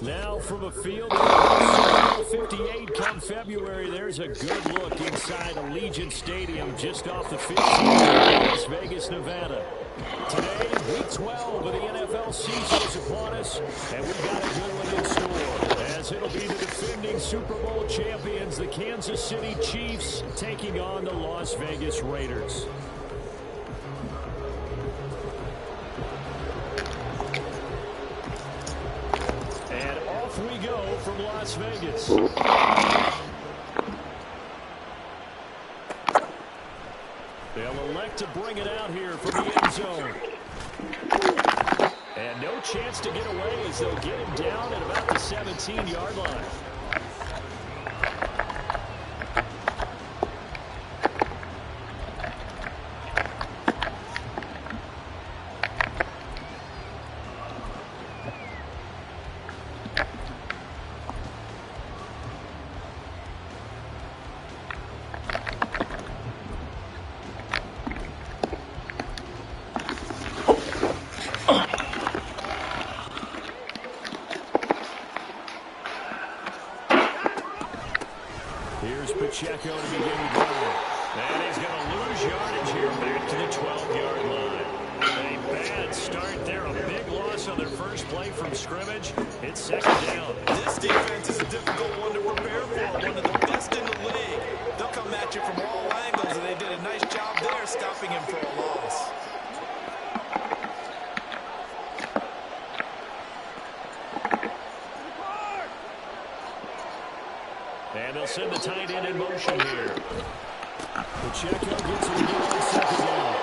Now from a field of 58 come February, there's a good look inside Allegiant Stadium just off the 15 in Las Vegas, Nevada. Today, week 12 of the NFL season is upon us, and we've got a good one in store, as it'll be the defending Super Bowl champions, the Kansas City Chiefs, taking on the Las Vegas Raiders. We go from Las Vegas. They'll elect to bring it out here from the end zone. And no chance to get away as they'll get him down at about the 17-yard line. Pacheco to begin the drive. And he's going to lose yardage here back to the 12-yard line. A bad start there. A big loss on their first play from scrimmage. It's second down. This defense is a difficult one to prepare for. One of the best in the league. They'll come at you from all angles, and they did a nice job there stopping him for a loss. And they'll send the tight end in motion here. Pacheco gets it again on second down.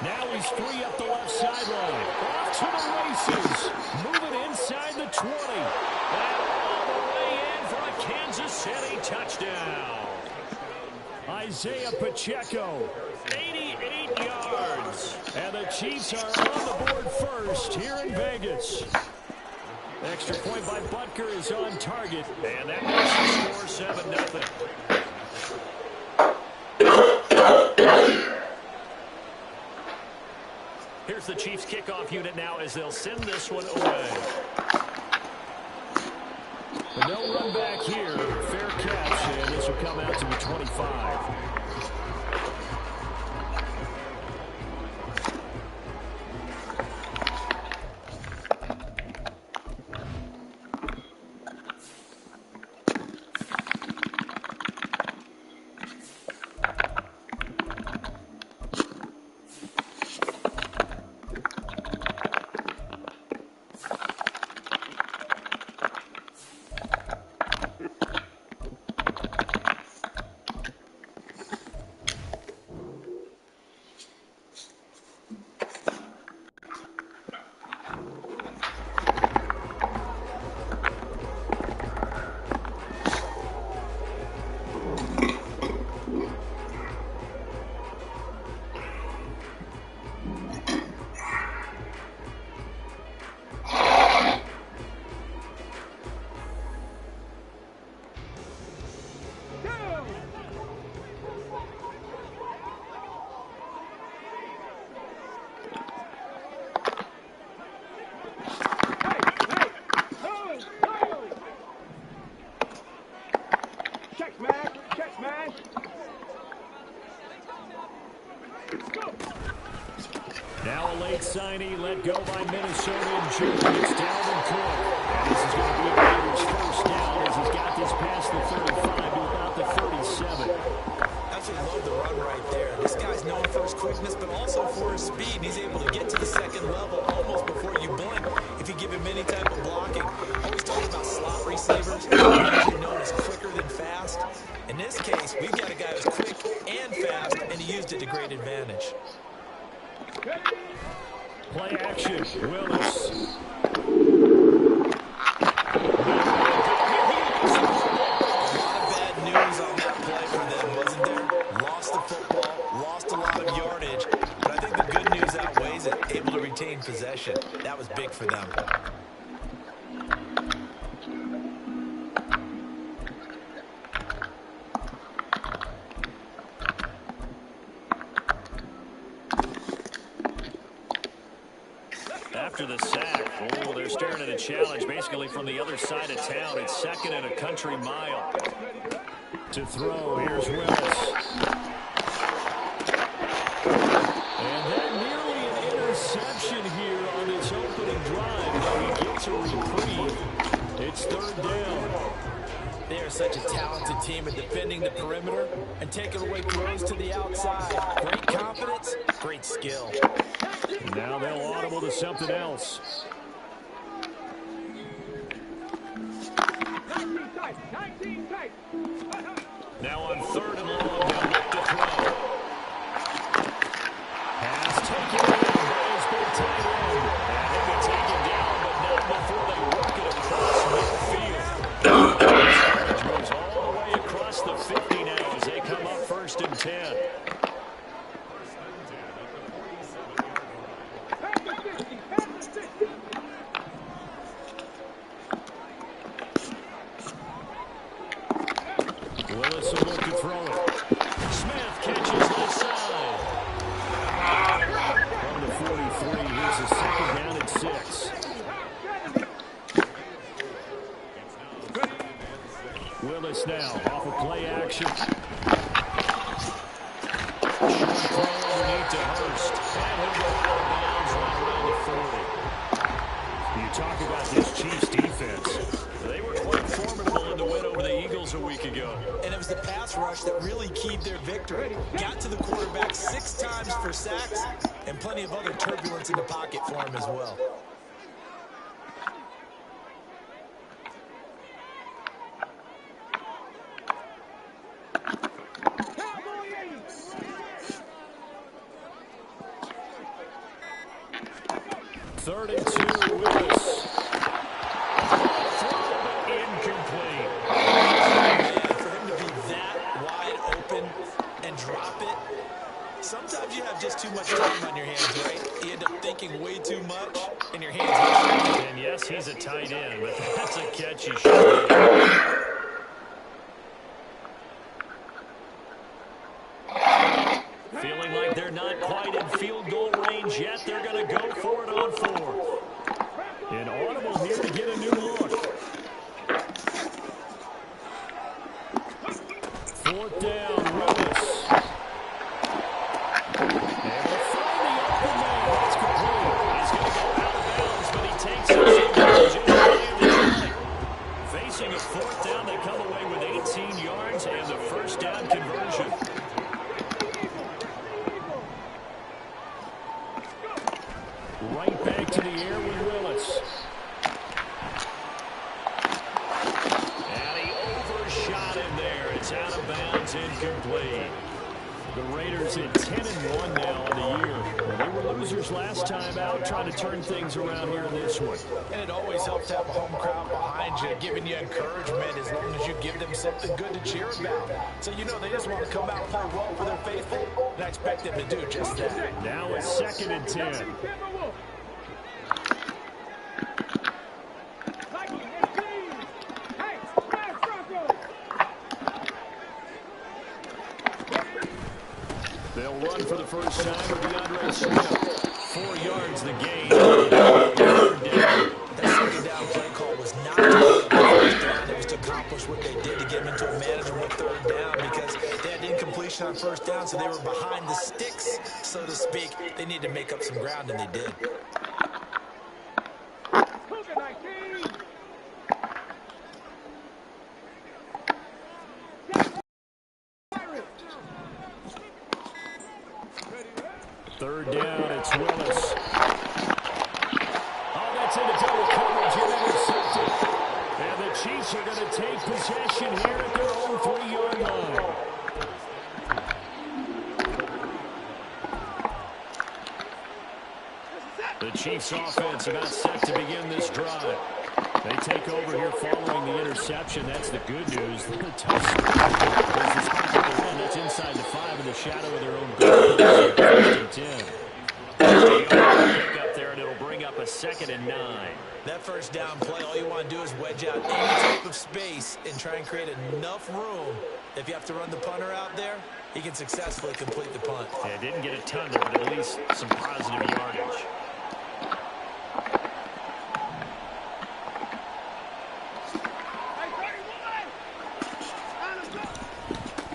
Now he's free up the left sideline. Off to the races. Moving inside the 20. And all the way in for a Kansas City touchdown. Isaiah Pacheco, 88 yards. And the Chiefs are on the board first here in Vegas. Extra point by Butker is on target, and that makes the score 7-0. Here's the Chiefs kickoff unit now as they'll send this one away. But no run back here. Fair catch, and this will come out to the 25. Now a late signee let go by Minnesota in June. It's Dalvin Cook. And this is going to be a Raiders first down as he's got this past the 35 to about the 37. Absolutely love the run right there. This guy's known for his quickness, but also for his speed. He's able to get to the second level almost before you blink if you give him any type of blocking. Always talking about slot receivers. Usually known as quicker than fast. In this case, we've got a guy who's quick and fast, and he used it to great advantage. Play action, Willis. A lot of bad news on that play for them, wasn't there? Lost the football, lost a lot of yardage, but I think the good news outweighs it. able to retain possession. That was big for them. After the sack, they're staring at a challenge basically from the other side of town. It's 2nd and a country mile. To throw, here's Willis. And then nearly an interception here on this opening drive. But he gets a reprieve. It's 3rd down. They are such a talented team at defending the perimeter and taking away throws to the outside. Great confidence, great skill. Now they'll audible to something else. Now on 3rd and long, they'll look to throw. Pass taken in by his big tight end. And they can take it down, but not before they work it across midfield. Moves all the way across the 50 now as they come up 1st and 10. Willis will look to throw it. Smith catches this side. From the 43, here's a 2nd down and 6. Willis now off of play action. Short throw underneath to Hurst. And he'll go out of bounds right around the 40. You talk about this Chiefs defense. They were quite formidable in the win over the Eagles a week ago. And it was the pass rush that really keyed their victory. Got to the quarterback 6 times for sacks and plenty of other turbulence in the pocket for him as well. Third and 2, Willis. Incomplete. For him to be that wide open and drop it, sometimes you have just too much time on your hands, right? You end up thinking way too much, and your hands. And yes, he's a tight end, but that's a catch he should make. Feeling like they're not quite in field goal range yet. They're going to go for it on 4th. An audible here to get a new look. 4th down, Willis. And they'll find the open man. That's complete. He's going to go out of bounds, but he takes it. Facing a 4th down, they come away with 18 yards and the 1st down conversion. Right back to the air with Willis. And he overshot him there. It's out of bounds, incomplete. The Raiders at 10-1 now on the year. They were losers last time out, trying to turn things around here in this one. And it always helps to have a home crowd behind you, giving you encouragement as long as you give them something good to cheer about. So you know they just want to come out and play well for their faithful, and I expect them to do just that. Now it's 2nd and 10. They'll run for the first time with DeAndre Smith. 4 yards the gain. That 2nd down play call was not to get the 1st down. It was to accomplish what they did to get them into a manageable 3rd down because they had incompletion on 1st down, so they were behind the sticks, so to speak. They needed to make up some ground, and they did. Third down, it's Willis. Oh, that's into double coverage and intercepted. And the Chiefs are going to take possession here at their own 3-yard line. The Chiefs offense about set to begin this drive. They take over here following the interception. That's the good news. The tough that's inside the 5 in the shadow of their own goal. 10. 2nd and 9. That first down play, all you want to do is wedge out any type of space and try and create enough room. If you have to run the punter out there, he can successfully complete the punt. Yeah, didn't get a ton there, but at least some positive yardage.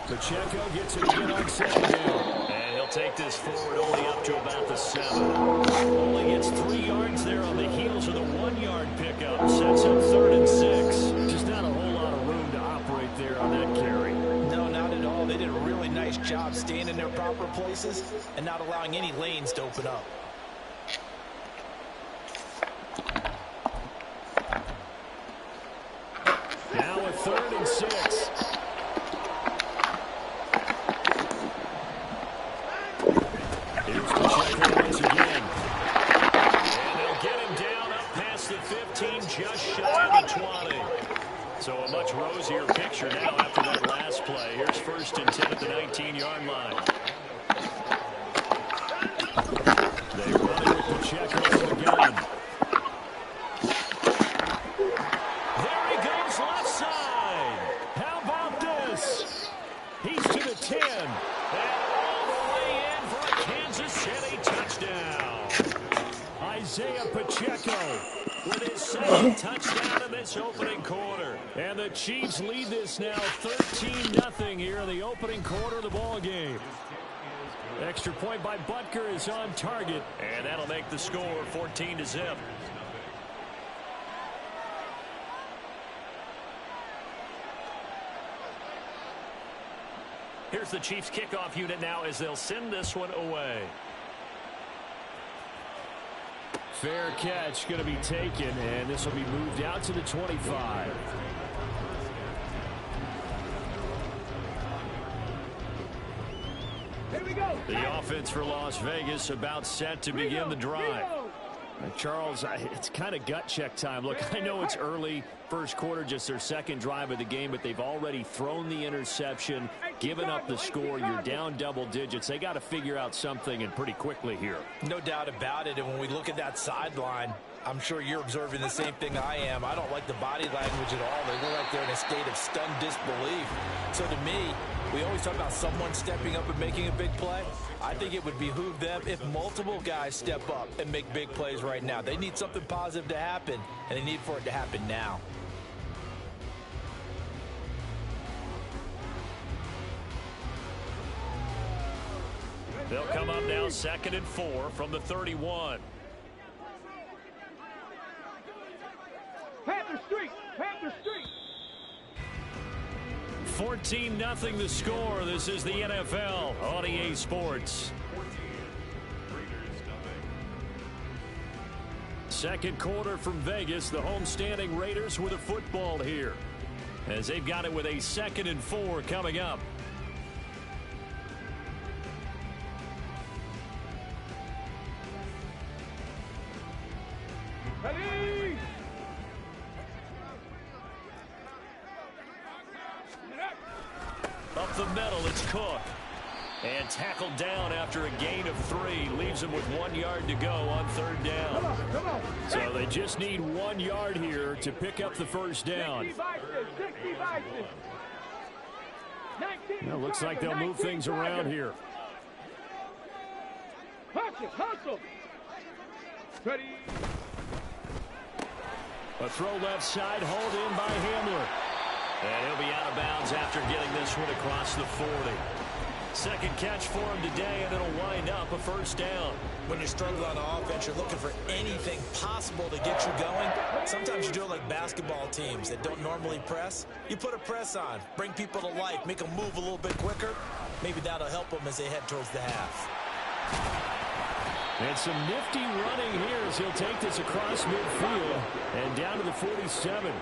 Pacheco gets it again on 2nd down. And he'll take this forward only up to about the 7. Only gets 3 yards there on the heels of the 1-yard pickup. Sets up 3rd and 6. Just not a whole lot of room to operate there on that carry. No, not at all. They did a really nice job staying in their proper places and not allowing any lanes to open up. Now a 3rd and 6. Here's Pacheco once again. And they'll get him down up past the 15, just shy of the 20. So a much rosier picture now after that last play. Here's 1st and 10 at the 19-yard line. They run it with Pacheco for the gun. There he goes left side. How about this? He's to the 10. And all the way in for a Kansas City touchdown. Isaiah Pacheco With his 2nd touchdown in this opening quarter. And the Chiefs lead this now 13-0 here in the opening quarter of the ball game. Extra point by Butker is on target. And that'll make the score 14-0. Here's the Chiefs kickoff unit now as they'll send this one away. Fair catch going to be taken, and this will be moved out to the 25. Here we go. The offense for Las Vegas about set to begin the drive. Charles, it's kind of gut check time. Look, I know it's early, first quarter, just their 2nd drive of the game, but they've already thrown the interception, given up the score. You're down double digits. They got to figure out something, and pretty quickly here. No doubt about it. And when we look at that sideline, I'm sure you're observing the same thing I am. I don't like the body language at all. They look like they're in a state of stunned disbelief. So to me, we always talk about someone stepping up and making a big play. I think it would behoove them if multiple guys step up and make big plays right now. They need something positive to happen, and they need for it to happen now. They'll come up now 2nd and 4 from the 31. Panther Street. Panther Street. 14-0 the score. This is the NFL on EA Sports. 2nd quarter from Vegas. The homestanding Raiders with a football here, as they've got it with a 2nd and 4 coming up. Ready. Up the middle, it's Cook. And tackled down after a gain of 3. Leaves him with 1 yard to go on 3rd down. Come on. So they just need 1 yard here to pick up the first down. 60 vices. 19. Well, looks like they'll move things around here. Hustle. Ready. A throw left side, hauled in by Hamler. And he'll be out of bounds after getting this one across the 40. 2nd catch for him today, and it'll wind up a 1st down. When you struggle on offense, you're looking for anything possible to get you going. Sometimes you do it like basketball teams that don't normally press. You put a press on, bring people to life, make them move a little bit quicker. Maybe that'll help them as they head towards the half. And some nifty running here as he'll take this across midfield and down to the 47.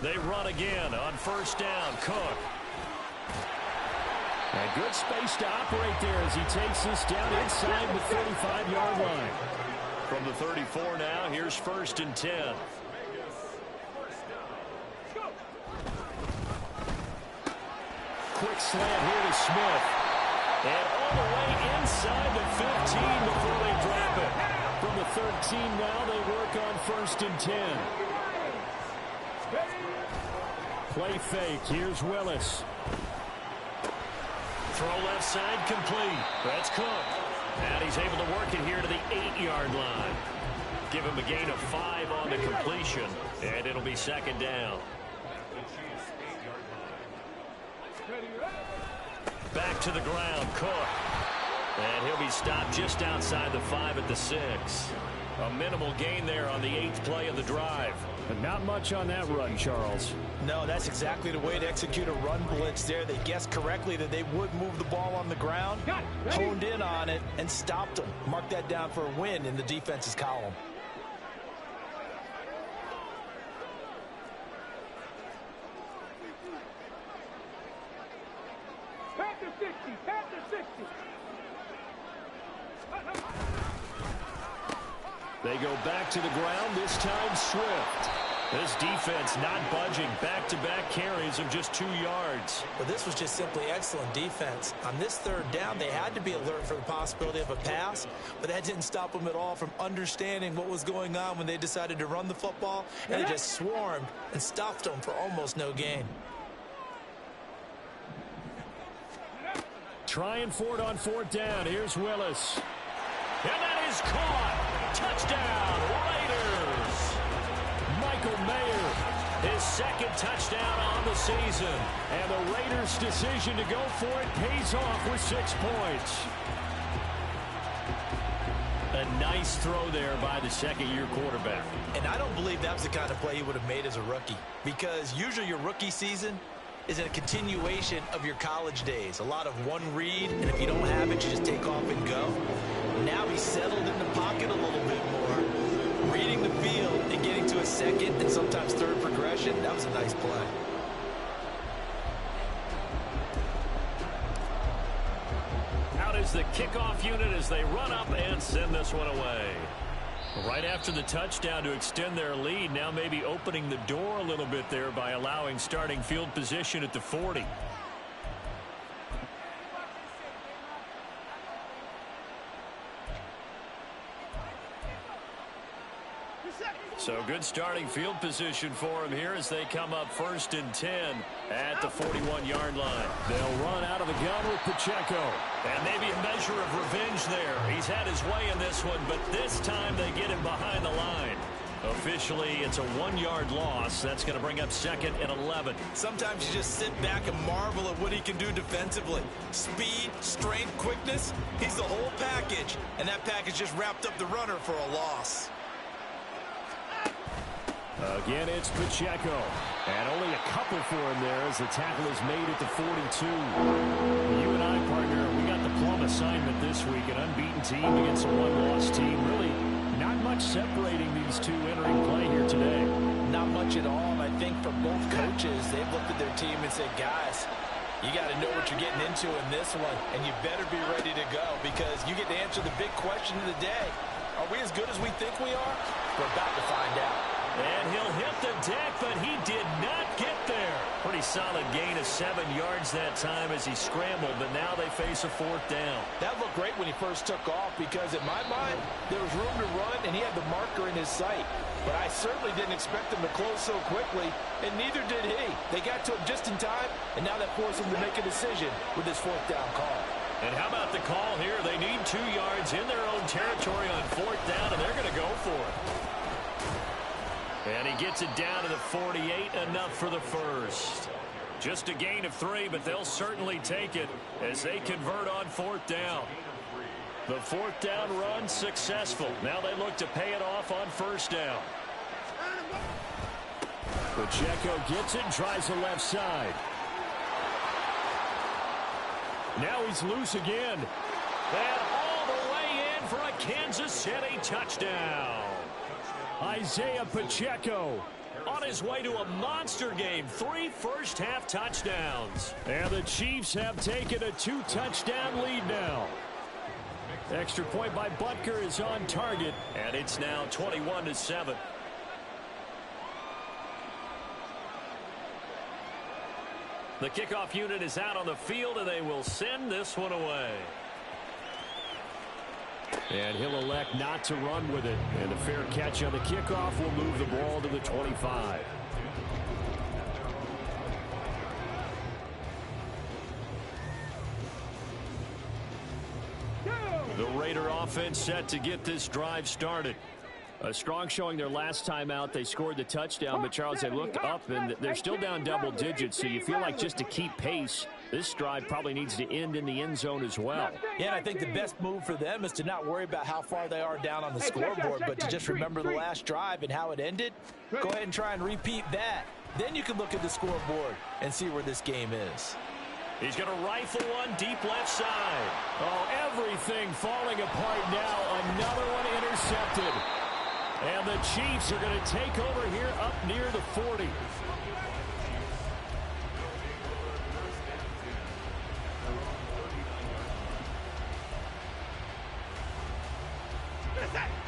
They run again on 1st down. Cook. A good space to operate there as he takes this down inside the 35-yard line. From the 34 now, here's 1st and 10. quick slant here to Smith. And all the way inside the 15 before they drop it. From the 13 now, they work on 1st and 10. Play fake. Here's Willis. Throw left side complete. That's Cook. And he's able to work it here to the 8-yard line. Give him a gain of 5 on the completion. And it'll be 2nd down. Back to the ground, Cook. And he'll be stopped just outside the 5 at the 6. A minimal gain there on the 8th play of the drive. But not much on that run, Charles. No, that's exactly the way to execute a run blitz there. They guessed correctly that they would move the ball on the ground, honed in on it, and stopped them. Mark that down for a win in the defense's column. Panther 60, Panther 60. They go back to the ground, this time Swift. This defense not budging. Back-to-back carries of just 2 yards. But this was just simply excellent defense. On this 3rd down, they had to be alert for the possibility of a pass, but that didn't stop them at all from understanding what was going on when they decided to run the football, and they just swarmed and stuffed them for almost no gain. Trying for it on 4th down. Here's Willis. And that is caught. Touchdown, Raiders. Michael Mayer, his 2nd touchdown on the season. And the Raiders' decision to go for it pays off with 6 points. A nice throw there by the 2nd-year quarterback. And I don't believe that was the kind of play he would have made as a rookie, because usually your rookie season is a continuation of your college days. A lot of one read, and if you don't have it, you just take off and go. Now he's settled in the pocket a little bit more, reading the field and getting to a 2nd and sometimes 3rd progression. That was a nice play. Out is the kickoff unit as they run up and send this one away. Right after the touchdown to extend their lead, now maybe opening the door a little bit there by allowing starting field position at the 40. So good starting field position for him here as they come up 1st and 10 at the 41-yard line. They'll run out of the gun with Pacheco. And maybe a measure of revenge there. He's had his way in this one, but this time they get him behind the line. Officially, it's a 1-yard loss. That's going to bring up 2nd and 11. Sometimes you just sit back and marvel at what he can do defensively. Speed, strength, quickness, he's the whole package. And that package just wrapped up the runner for a loss. Again, it's Pacheco. And only a couple for him there as the tackle is made at the 42. You and I, partner, we got the plum assignment this week. An unbeaten team against a one-loss team. Really not much separating these two entering play here today. Not much at all. And I think for both coaches, they've looked at their team and said, guys, you got to know what you're getting into in this one. And you better be ready to go because you get to answer the big question of the day. Are we as good as we think we are? We're about to find out. And he'll hit the deck, but he did not get there. Pretty solid gain of 7 yards that time as he scrambled, but now they face a 4th down. That looked great when he first took off because in my mind, there was room to run and he had the marker in his sight. But I certainly didn't expect him to close so quickly, and neither did he. They got to him just in time, and now that forced him to make a decision with his 4th down call. And how about the call here? They need 2 yards in their own territory on 4th down, and they're going to go for it. And he gets it down to the 48, enough for the first. Just a gain of 3, but they'll certainly take it as they convert on 4th down. The 4th down run successful. Now they look to pay it off on 1st down. Pacheco gets it and tries the left side. Now he's loose again. And all the way in for a Kansas City touchdown. Isaiah Pacheco on his way to a monster game. 3 first-half touchdowns. And the Chiefs have taken a 2-touchdown lead now. Extra point by Butker is on target. And it's now The kickoff unit is out on the field, and they will send this one away. And he'll elect not to run with it. And a fair catch on the kickoff will move the ball to the 25. The Raider offense set to get this drive started. A strong showing their last time out. They scored the touchdown, but Charles, they looked up, and they're still down double digits, so you feel like just to keep pace, this drive probably needs to end in the end zone as well. Yeah, and I think the best move for them is to not worry about how far they are down on the scoreboard, but to just remember the last drive and how it ended. Go ahead and try and repeat that. Then you can look at the scoreboard and see where this game is. He's going to rifle one deep left side. Oh, everything falling apart now. Another one intercepted. And the Chiefs are going to take over here up near the 40.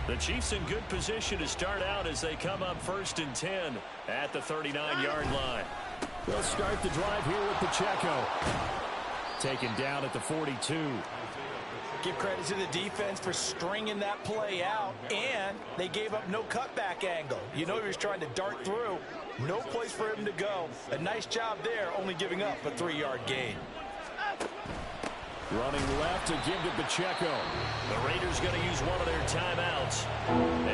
The Chiefs in good position to start out as they come up 1st and 10 at the 39-yard line. They'll start the drive here with Pacheco. Taken down at the 42. Give credit to the defense for stringing that play out, and they gave up no cutback angle. You know he was trying to dart through. No place for him to go. A nice job there, only giving up a 3-yard gain. Running left to give to Pacheco. The Raiders going to use one of their timeouts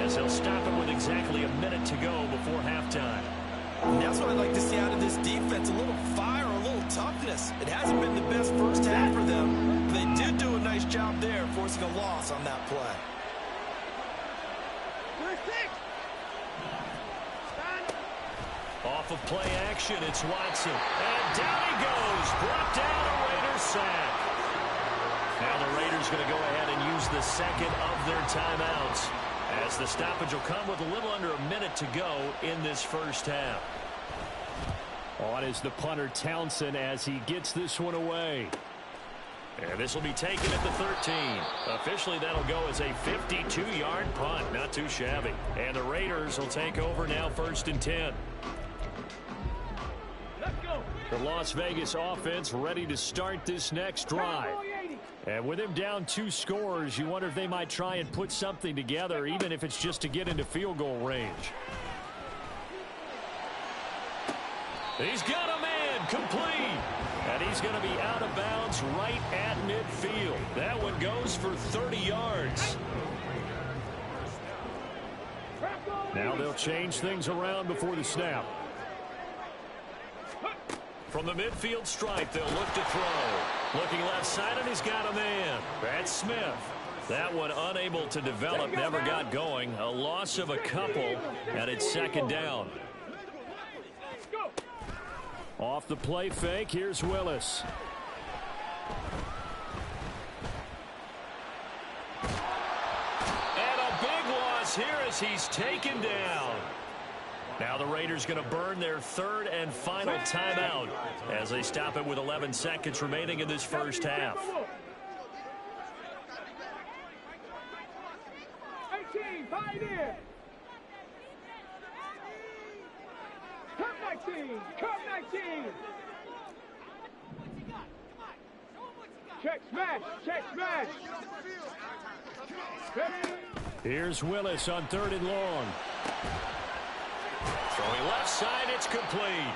as they'll stop it with exactly a minute to go before halftime. And that's what I'd like to see out of this defense. A little fire, a little toughness. It hasn't been the best first half for them. They did do a nice job there, forcing a loss on that play. Off of play action, it's Watson. And down he goes. Brought down a Raiders sack. Now the Raiders going to go ahead and use the second of their timeouts, as the stoppage will come with a little under a minute to go in this first half. On is the punter Townsend as he gets this one away. And this will be taken at the 13. Officially, that'll go as a 52-yard punt. Not too shabby. And the Raiders will take over now 1st and 10. The Las Vegas offense ready to start this next drive. And with him down 2 scores, you wonder if they might try and put something together, even if it's just to get into field goal range. He's got a man complete. And he's going to be out of bounds right at midfield. That one goes for 30 yards. Now they'll change things around before the snap. From the midfield stripe, they'll look to throw. Looking left side, and he's got a man. That's Smith. That one unable to develop, never got going. A loss of a couple, and it's 2nd down. Off the play fake, here's Willis. And a big loss here as he's taken down. Now the Raiders going to burn their 3rd and final timeout as they stop it with 11 seconds remaining in this first half. 18, fight in. Come 19, come 19. Check smash, check smash. Here's Willis on 3rd and long. Throwing left side, it's complete.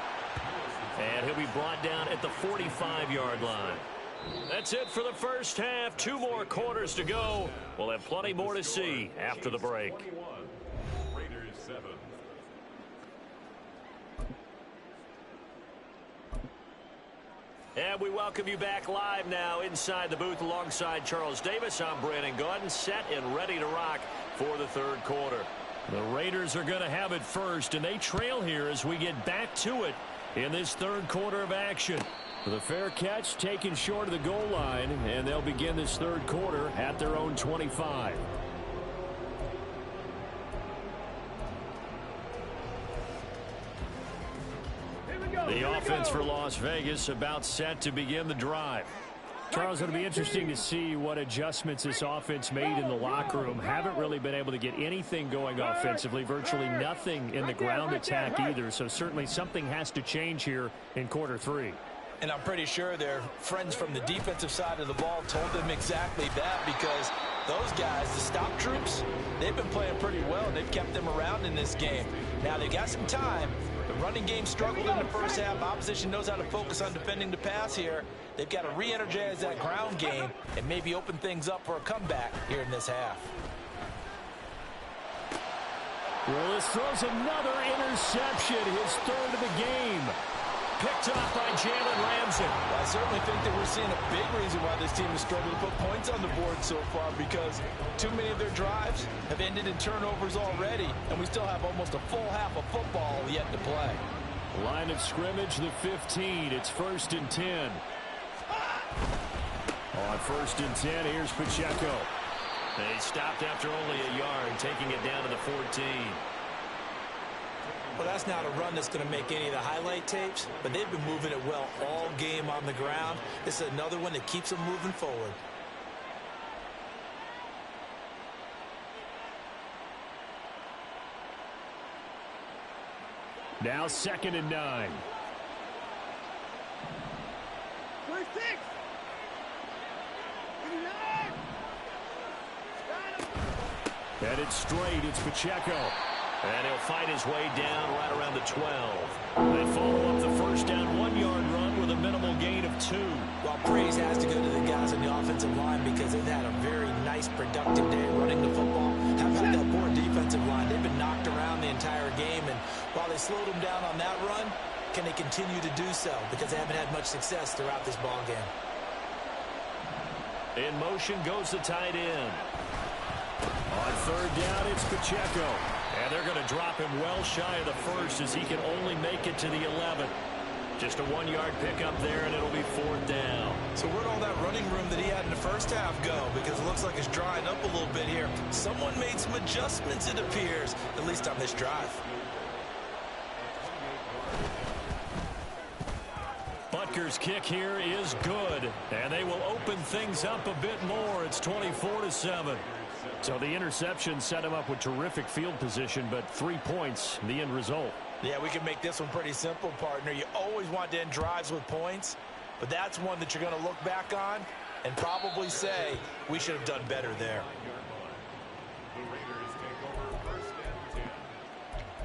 And he'll be brought down at the 45-yard line. That's it for the first half. 2 more quarters to go. We'll have plenty more to see after the break. Raiders 7. And we welcome you back live now inside the booth alongside Charles Davis. I'm Brandon Gordon, set and ready to rock for the 3rd quarter. The Raiders are going to have it first, and they trail here as we get back to it in this 3rd quarter of action. The fair catch taken short of the goal line, and they'll begin this 3rd quarter at their own 25. The offense for Las Vegas about set to begin the drive. Charles, it'll be interesting to see what adjustments this offense made in the locker room. Haven't really been able to get anything going offensively, virtually nothing in the ground attack either, so certainly something has to change here in quarter 3. And I'm pretty sure their friends from the defensive side of the ball told them exactly that, because those guys, the stop troops, they've been playing pretty well. They've kept them around in this game. Now, they got some time. The running game struggled in the first half. Opposition knows how to focus on defending the pass here. They've got to re-energize that ground game and maybe open things up for a comeback here in this half. Willis throws another interception, his third of the game. Picked off by Jalen Ramsey. I certainly think that we're seeing a big reason why this team has struggled to put points on the board so far, because too many of their drives have ended in turnovers already, and we still have almost a full half of football yet to play. Line of scrimmage, the 15. It's 1st and 10. On 1st and 10, here's Pacheco. They stopped after only a yard, taking it down to the 14. Well, that's not a run that's going to make any of the highlight tapes, but they've been moving it well all game on the ground. This is another one that keeps them moving forward. Now 2nd and 9. First 6. Headed straight, it's Pacheco. And he'll fight his way down right around the 12. They follow up the first down 1-yard run with a minimal gain of 2. Well, praise has to go to the guys on the offensive line, because they've had a very nice, productive day running the football. How about that poor defensive line? They've been knocked around the entire game, and while they slowed them down on that run, can they continue to do so? Because they haven't had much success throughout this ball game. In motion goes the tight end. On 3rd down, it's Pacheco. And they're going to drop him well shy of the first, as he can only make it to the 11. Just a 1-yard pickup there, and it'll be 4th down. So where'd all that running room that he had in the first half go? Because it looks like it's drying up a little bit here. Someone made some adjustments, it appears, at least on this drive. Butker's kick here is good, and they will open things up a bit more. It's 24-7. So the interception set him up with terrific field position, but 3 points, the end result. Yeah, we can make this one pretty simple, partner. You always want to end drives with points, but that's one that you're going to look back on and probably say, we should have done better there. The Raiders take over 1st and 10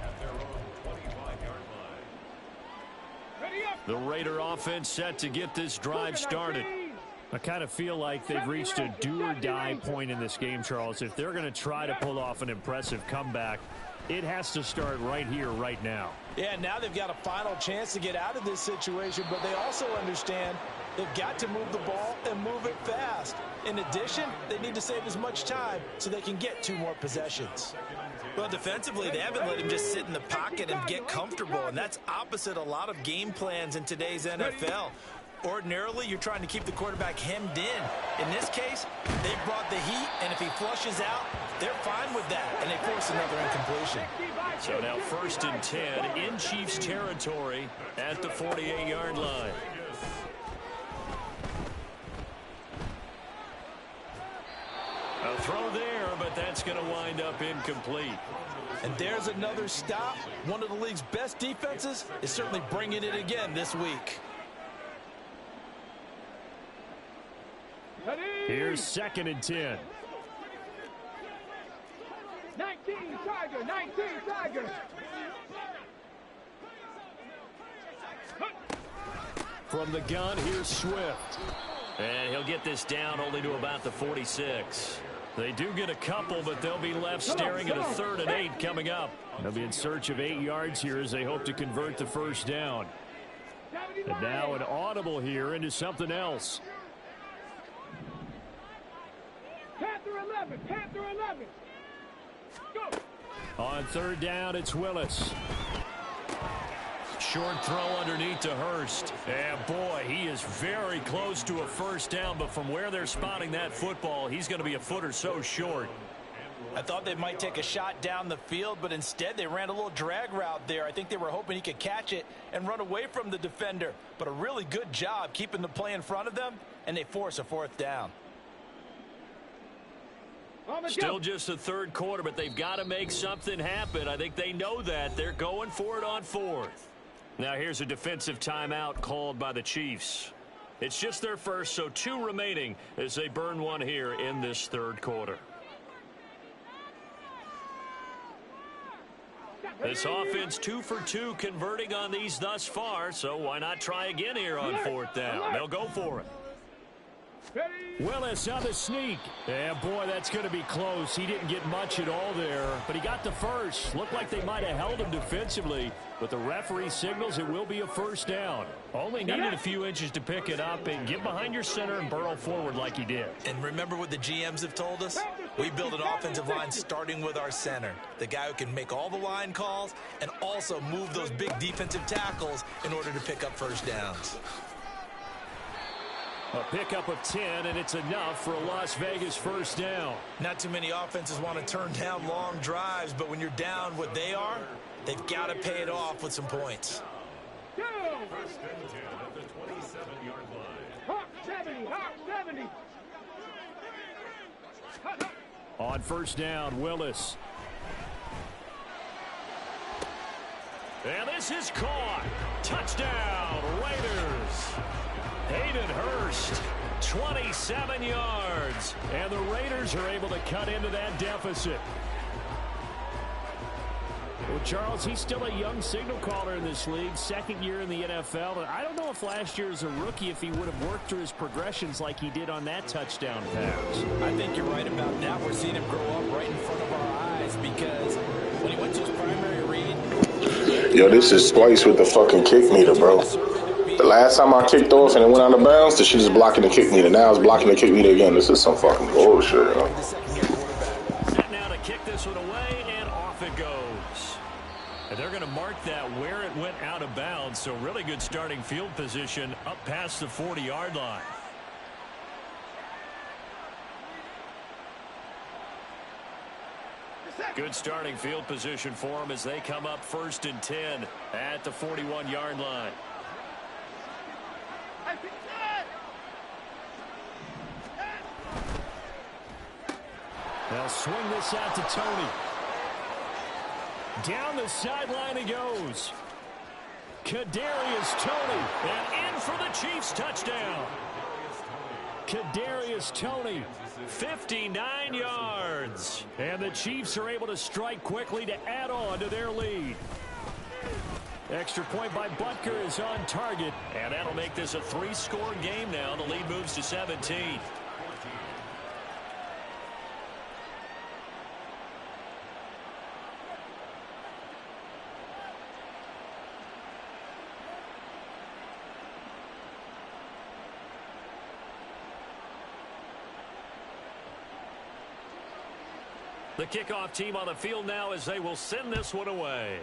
at their own 25-yard line. Ready up. The Raider offense set to get this drive started. I kind of feel like they've reached a do-or-die point in this game, Charles. If they're going to try to pull off an impressive comeback, it has to start right here, right now. Yeah, now they've got a final chance to get out of this situation, but they also understand they've got to move the ball and move it fast. In addition, they need to save as much time so they can get 2 more possessions. Well, defensively, they haven't let him just sit in the pocket and get comfortable, and that's opposite a lot of game plans in today's NFL. Ordinarily, you're trying to keep the quarterback hemmed in. In this case, they brought the heat, and if he flushes out, they're fine with that, and they force another incompletion. So now 1st and 10 in Chiefs territory at the 48-yard line. A throw there, but that's going to wind up incomplete. And there's another stop. One of the league's best defenses is certainly bringing it again this week. Here's 2nd and 10. 19 Tiger, 19 Tiger. From the gun, here's Swift. And he'll get this down only to about the 46. They do get a couple, but they'll be left staring at a 3rd and 8 coming up. They'll be in search of 8 yards here as they hope to convert the first down. And now an audible here into something else. Panther 11, Panther 11. Go. On 3rd down, it's Willis. Short throw underneath to Hurst. And boy, he is very close to a first down, but from where they're spotting that football, he's going to be a foot or so short. I thought they might take a shot down the field, but instead they ran a little drag route there. I think they were hoping he could catch it and run away from the defender. But a really good job keeping the play in front of them, and they force a 4th down. Still just the 3rd quarter, but they've got to make something happen. I think they know that. They're going for it on 4th. Now here's a defensive timeout called by the Chiefs. It's just their first, so 2 remaining as they burn one here in this third quarter. This offense 2 for 2 converting on these thus far, so why not try again here on 4th down? They'll go for it. Willis on the sneak. Yeah, boy, that's going to be close. He didn't get much at all there, but he got the first. Looked like they might have held him defensively, but the referee signals it will be a first down. Only needed a few inches to pick it up and get behind your center and burrow forward like he did. And remember what the GMs have told us? We build an offensive line starting with our center, the guy who can make all the line calls and also move those big defensive tackles in order to pick up first downs. A pickup of 10, and it's enough for a Las Vegas first down. Not too many offenses want to turn down long drives, but when you're down what they are, they've got to pay it off with some points. First and 10 at the 27-yard line. Hawk 70, Hawk 70. On first down, Willis. And this is caught. Touchdown, Raiders. Hayden Hurst, 27 yards. And the Raiders are able to cut into that deficit. Well, Charles, he's still a young signal caller in this league, 2nd year in the NFL. And I don't know if last year as a rookie, if he would have worked through his progressions like he did on that touchdown pass. I think you're right about that. We're seeing him grow up right in front of our eyes because when he went to his primary read... Yo, this is Spice with the fucking kick meter, bro. The last time I kicked off and it went out of bounds, the shit is blocking the kick meter. Now it's blocking the kick meter again. This is some fucking bullshit, yo. Set now to kick this one away, and off it goes. And they're going to mark that where it went out of bounds, so really good starting field position up past the 40-yard line. Good starting field position for them as they come up 1st and 10 at the 41-yard line. They'll swing this out to Tony. Down the sideline he goes. Kadarius Toney, and in for the Chiefs touchdown. Kadarius Toney, 59 yards. And the Chiefs are able to strike quickly to add on to their lead. Extra point by Butker is on target. And that'll make this a 3-score game now. The lead moves to 17. The kickoff team on the field now as they will send this one away.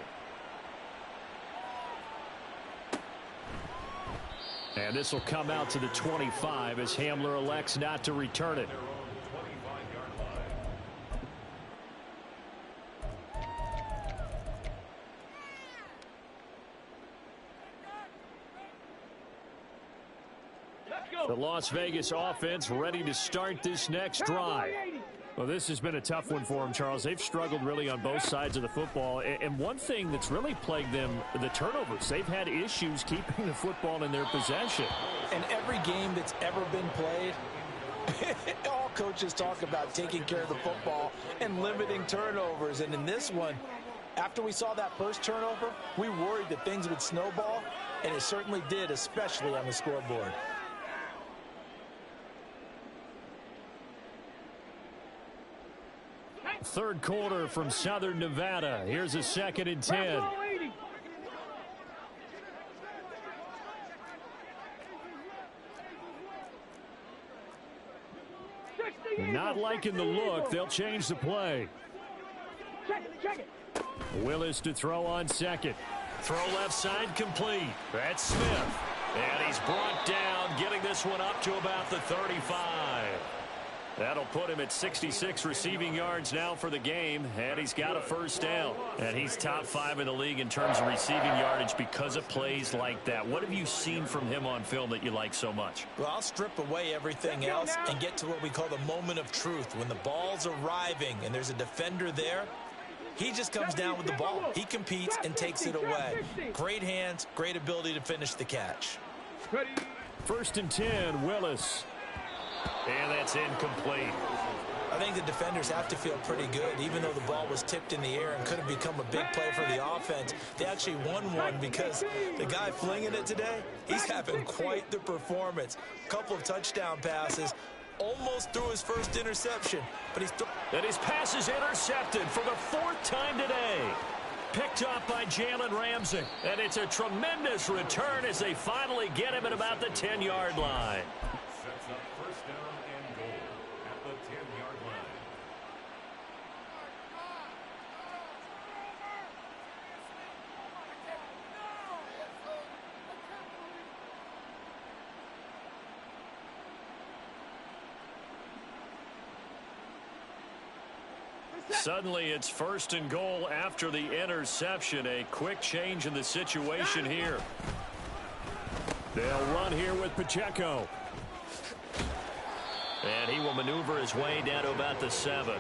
And this will come out to the 25 as Hamler elects not to return it. The Las Vegas offense ready to start this next drive. Well, this has been a tough one for them, Charles. They've struggled really on both sides of the football. And one thing that's really plagued them, the turnovers. They've had issues keeping the football in their possession. And every game that's ever been played, all coaches talk about taking care of the football and limiting turnovers. And in this one, after we saw that first turnover, we worried that things would snowball, and it certainly did, especially on the scoreboard. Third quarter from Southern Nevada. Here's a 2nd and 10. Not liking the look. They'll change the play. Check it. Willis to throw on 2nd. Throw left side complete. That's Smith. And he's brought down, getting this one up to about the 35. That'll put him at 66 receiving yards now for the game, and he's got a first down. And he's top 5 in the league in terms of receiving yardage because of plays like that. What have you seen from him on film that you like so much? Well, I'll strip away everything else and get to what we call the moment of truth. When the ball's arriving and there's a defender there, He just comes down with the ball. He competes and takes it away. Great hands, great ability to finish the catch. 1st and 10, Willis. And that's incomplete. I think the defenders have to feel pretty good. Even though the ball was tipped in the air and could have become a big play for the offense, they actually won one because the guy flinging it today, he's having quite the performance. A couple of touchdown passes, almost threw his first interception, but and his pass is intercepted for the 4th time today. Picked up by Jalen Ramsey. And it's a tremendous return as they finally get him at about the 10-yard line. Sets up 1st down and goal at the 10-yard line. Suddenly it's 1st and goal after the interception. A quick change in the situation here. They'll run here with Pacheco. And he will maneuver his way down to about the 7.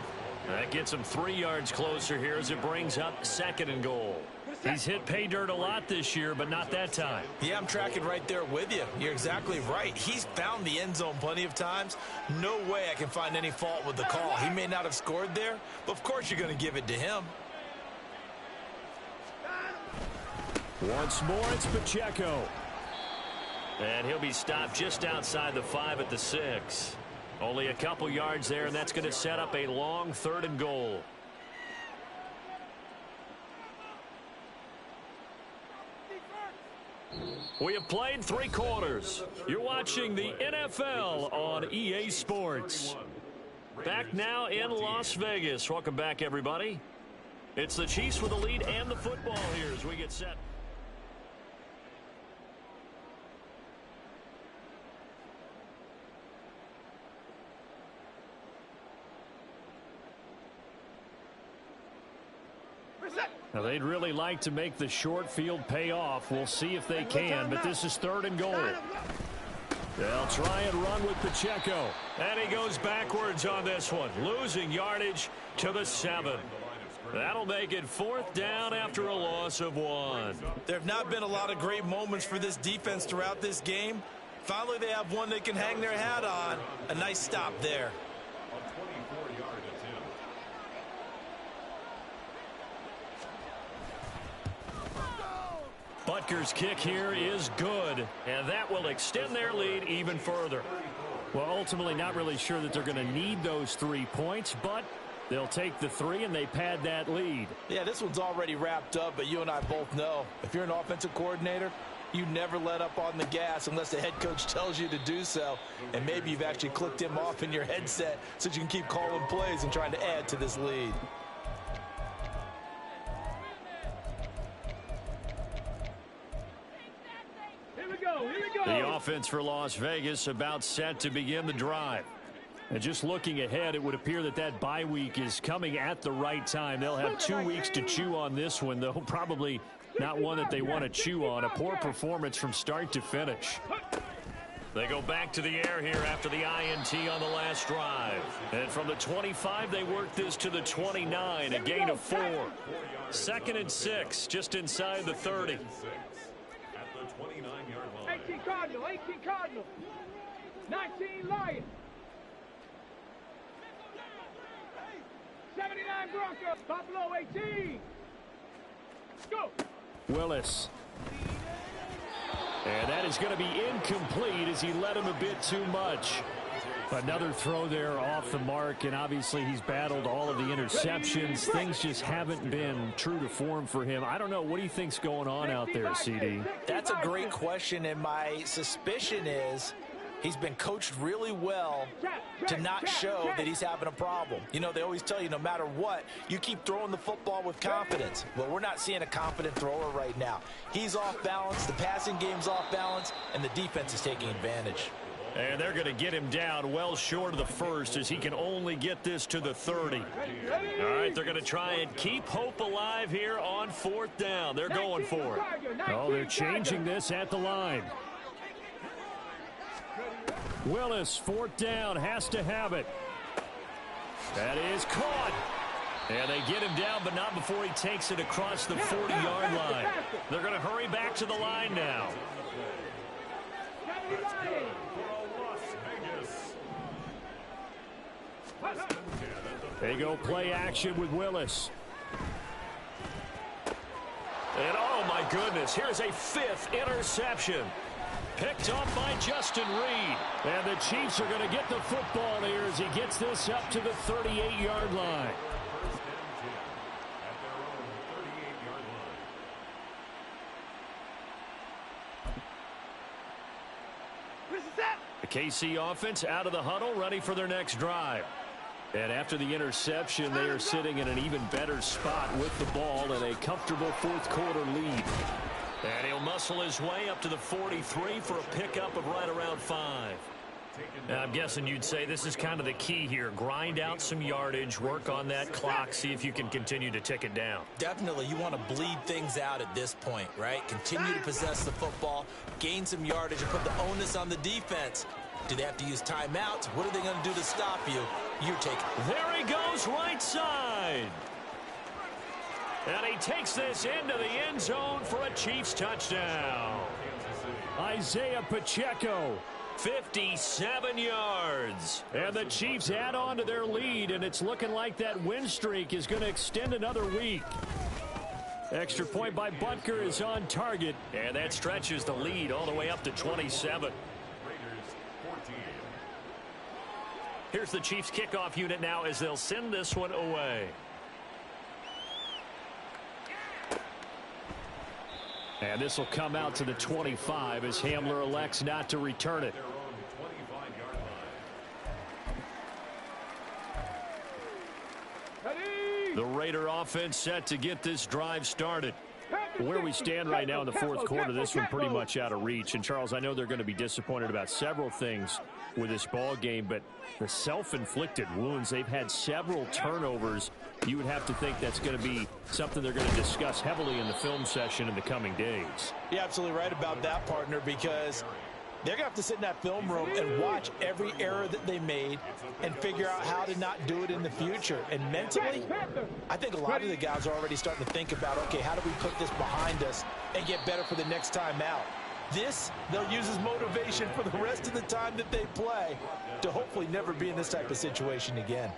That gets him 3 yards closer here as it brings up 2nd and goal. He's hit pay dirt a lot this year, but not that time. Yeah, I'm tracking right there with you. You're exactly right. He's found the end zone plenty of times. No way I can find any fault with the call. He may not have scored there, but of course you're going to give it to him. Once more, it's Pacheco. And he'll be stopped just outside the 5 at the 6. Only a couple yards there, and that's going to set up a long 3rd and goal. We have played 3 quarters. You're watching the NFL on EA Sports. Back now in Las Vegas. Welcome back, everybody. It's the Chiefs with the lead and the football here as we get set. Now, they'd really like to make the short field pay off. We'll see if they can, but this is 3rd and goal. They'll try and run with Pacheco. And he goes backwards on this one, losing yardage to the 7. That'll make it 4th down after a loss of 1. There have not been a lot of great moments for this defense throughout this game. Finally, they have one they can hang their hat on. A nice stop there. Butker's kick here is good, and that will extend their lead even further. Well, ultimately not really sure that they're going to need those 3 points, but they'll take the 3 and they pad that lead. Yeah, this one's already wrapped up, but you and I both know if you're an offensive coordinator, you never let up on the gas unless the head coach tells you to do so. And maybe you've actually clicked him off in your headset so you can keep calling plays and trying to add to this lead. The offense for Las Vegas about set to begin the drive. And just looking ahead, it would appear that that bye week is coming at the right time. They'll have 2 weeks to chew on this one, though probably not one that they want to chew on. A poor performance from start to finish. They go back to the air here after the INT on the last drive. And from the 25, they work this to the 29, a gain of 4. 2nd and 6, just inside the 30. At the 29-yard line. 18 Cardinal, 18 Cardinal. 19 Lion. 79 Broncos. Buffalo 18. Go. Willis. And that is going to be incomplete as he led him a bit too much. Another throw there off the mark, and obviously he's battled all of the interceptions. Things just haven't been true to form for him. I don't know. What do you think's going on out there, CD? That's a great question, and my suspicion is he's been coached really well to not show that he's having a problem. You know, they always tell you no matter what, you keep throwing the football with confidence. Well, we're not seeing a confident thrower right now. He's off balance, the passing game's off balance, and the defense is taking advantage. And they're going to get him down well short of the first as he can only get this to the 30. All right, they're going to try and keep hope alive here on 4th down. They're going for it. Oh, they're changing this at the line. Willis, 4th down, has to have it. That is caught. And they get him down, but not before he takes it across the 40-yard line. They're going to hurry back to the line now. They go play action with Willis. And oh my goodness, here's a 5th interception. Picked off by Justin Reed. And the Chiefs are going to get the football here as he gets this up to the 38-yard line. The KC offense out of the huddle, ready for their next drive. And after the interception, they are sitting in an even better spot with the ball and a comfortable 4th quarter lead. And he'll muscle his way up to the 43 for a pickup of right around 5. Now, I'm guessing you'd say this is kind of the key here. Grind out some yardage, work on that clock, see if you can continue to tick it down. Definitely, you want to bleed things out at this point, right? Continue to possess the football, gain some yardage, and put the onus on the defense. Do they have to use timeouts? What are they going to do to stop you? Your take. There he goes, right side. And he takes this into the end zone for a Chiefs touchdown. Isaiah Pacheco, 57 yards. And the Chiefs add on to their lead, and it's looking like that win streak is going to extend another week. Extra point by Butker is on target, and that stretches the lead all the way up to 27. Here's the Chiefs kickoff unit now as they'll send this one away. And this will come out to the 25 as Hamler elects not to return it. The Raider offense set to get this drive started. Where we stand right now in the 4th quarter, this one pretty much out of reach. And, Charles, I know they're going to be disappointed about several things with this ball game, but the self-inflicted wounds, they've had several turnovers. You would have to think that's going to be something they're going to discuss heavily in the film session in the coming days. You're absolutely right about that, partner, because they're going to have to sit in that film room and watch every error that they made and figure out how to not do it in the future. And mentally, I think a lot of the guys are already starting to think about, okay, how do we put this behind us and get better for the next time out? This, they'll use as motivation for the rest of the time that they play to hopefully never be in this type of situation again.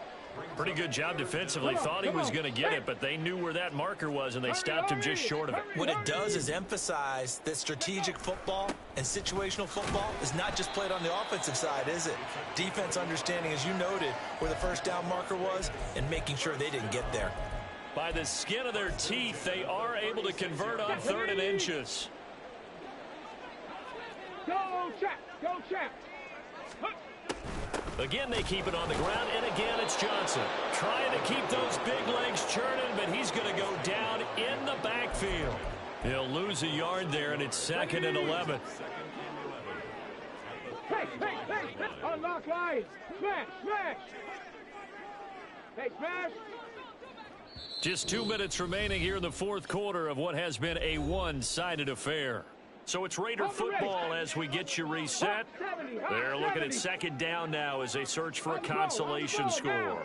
Pretty good job defensively. Thought he was going to get it, but they knew where that marker was, and they stopped him just short of it. What it does is emphasize that strategic football and situational football is not just played on the offensive side, is it? Defense understanding, as you noted, where the first down marker was and making sure they didn't get there. By the skin of their teeth, they are able to convert on 3rd and inches. Go, check. Go, check. Again, they keep it on the ground, and again, it's Johnson. Trying to keep those big legs churning, but he's going to go down in the backfield. He'll lose a yard there, and it's 2nd and 11. Hey, unlock lines. Smash. Hey, smash. Just 2 minutes remaining here in the 4th quarter of what has been a one-sided affair. So it's Raider football as we get you reset. They're looking at 2nd down now as they search for a consolation score.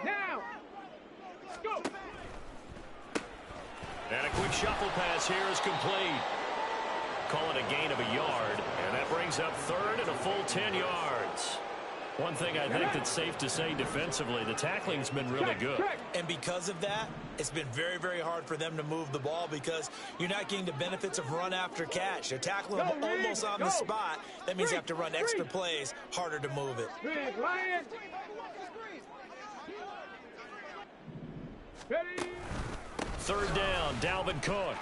And a quick shuffle pass here is complete. Call it a gain of a yard, and that brings up 3rd and a full 10 yards. One thing I think that's safe to say defensively, the tackling's been really good. And because of that, it's been very, very hard for them to move the ball because you're not getting the benefits of run after catch. They're tackling them almost on the spot. That means you have to run extra plays, harder to move it. Big Lion. Ready. 3rd down, Dalvin Cook.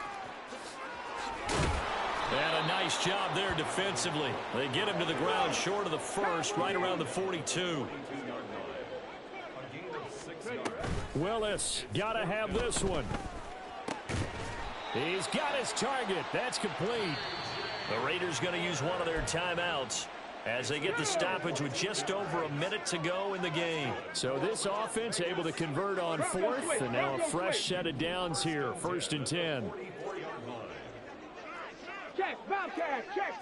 And a nice job there defensively. They get him to the ground short of the 1st, right around the 42. Willis, got to have this one. He's got his target. That's complete. The Raiders going to use one of their timeouts as they get the stoppage with just over a minute to go in the game. So this offense able to convert on 4th, and now a fresh set of downs here, 1st and 10. Check, Bobcat, check.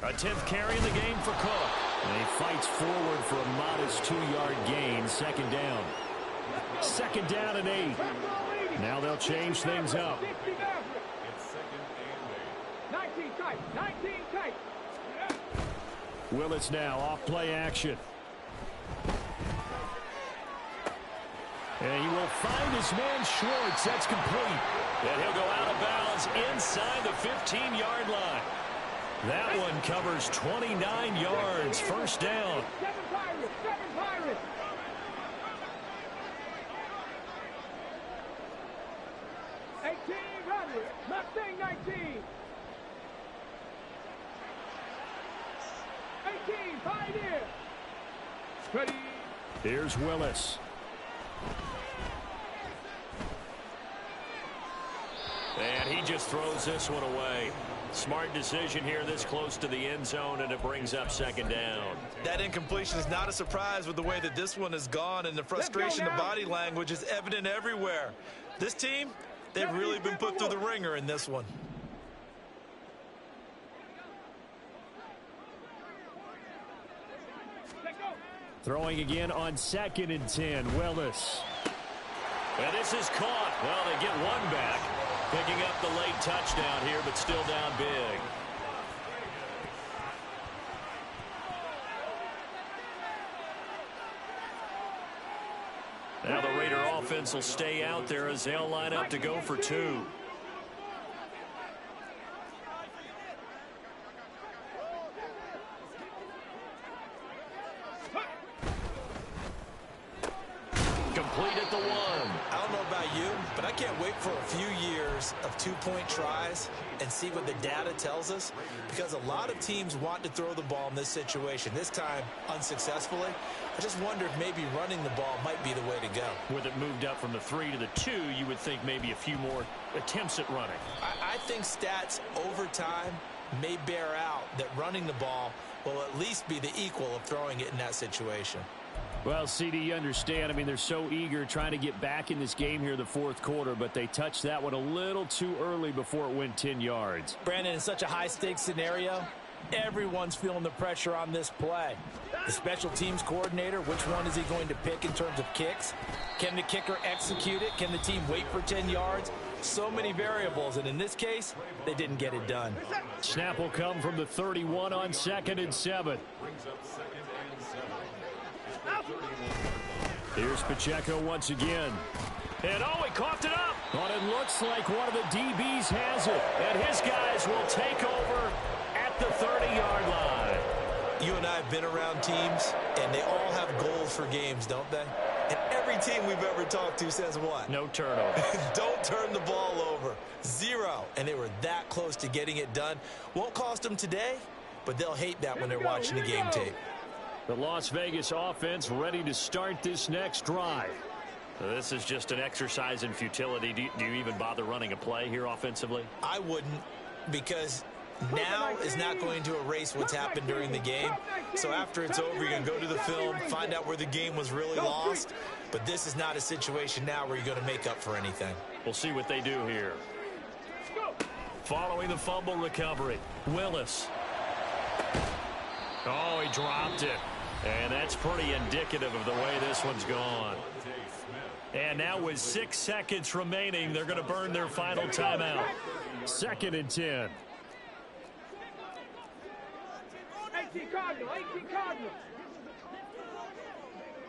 A 10th carry in the game for Cook. And he fights forward for a modest 2-yard gain, 2nd down. Second down and 8. Now they'll change things up. It's second and 8. 19 tight. 19 tight. Willis now off play action. And he will find his man Schwartz. That's complete. And he'll go out of bounds inside the 15-yard line. That one covers 29 yards. First down. 7 Pirates. 7 Pirates. Mustang 19. 18, Pioneer. Ready. Here's Willis. And he just throws this one away. Smart decision here this close to the end zone, and it brings up second down. That incompletion is not a surprise with the way that this one has gone, and the frustration, the body language is evident everywhere. This team, they've really been put through the ringer in this one. Throwing again on 2nd and 10, Willis. And this is caught. Well, they get one back. Picking up the late touchdown here, but still down big. Now the Raider offense will stay out there as they'll line up to go for 2. Complete at the 1. I don't know about you, but I can't wait for a few years of 2-point tries and see what the data tells us, because a lot of teams want to throw the ball in this situation. This time, unsuccessfully. I just wonder if maybe running the ball might be the way to go. With it moved up from the 3 to the 2, you would think maybe a few more attempts at running. I think stats over time may bear out that running the ball will at least be the equal of throwing it in that situation. Well, CD, you understand. I mean, they're so eager trying to get back in this game here the 4th quarter, but they touched that one a little too early before it went 10 yards. Brandon, in such a high-stakes scenario, everyone's feeling the pressure on this play. The special teams coordinator, which one is he going to pick in terms of kicks? Can the kicker execute it? Can the team wait for 10 yards? So many variables, and in this case, they didn't get it done. Snap will come from the 31 on 2nd and 7. Brings up second and 7. Here's Pacheco once again. And oh, he coughed it up. But it looks like one of the DBs has it. And his guys will take over at the 30-yard line. You and I have been around teams, and they all have goals for games, don't they? And every team we've ever talked to says what? No turnover. Don't turn the ball over. 0. And they were that close to getting it done. Won't cost them today, but they'll hate that when they're watching the game tape. The Las Vegas offense ready to start this next drive. This is just an exercise in futility. Do you even bother running a play here offensively? I wouldn't, because now is not going to erase what's happened during the game. So after it's over, you're going to go to the film, find out where the game was really lost. But this is not a situation now where you're going to make up for anything. We'll see what they do here. Following the fumble recovery, Willis. Oh, he dropped it. And that's pretty indicative of the way this one's gone. And now with 6 seconds remaining, they're going to burn their final timeout. 2nd and 10. 18 Cardinal. 18 Cardinal.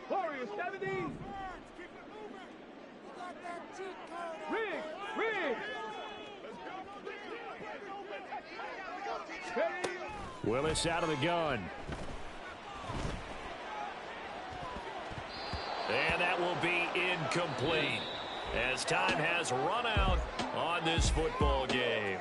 Warriors 70. Rig. Willis out of the gun. And that will be incomplete as time has run out on this football game.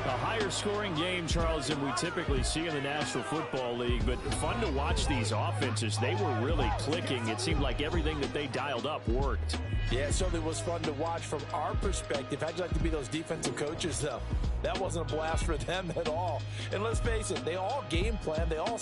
A higher scoring game, Charles, than we typically see in the National Football League, but fun to watch these offenses. They were really clicking. It seemed like everything that they dialed up worked. Yeah, it certainly was fun to watch from our perspective. How'd you like to be those defensive coaches, though? That wasn't a blast for them at all. And let's face it, they all game plan. They all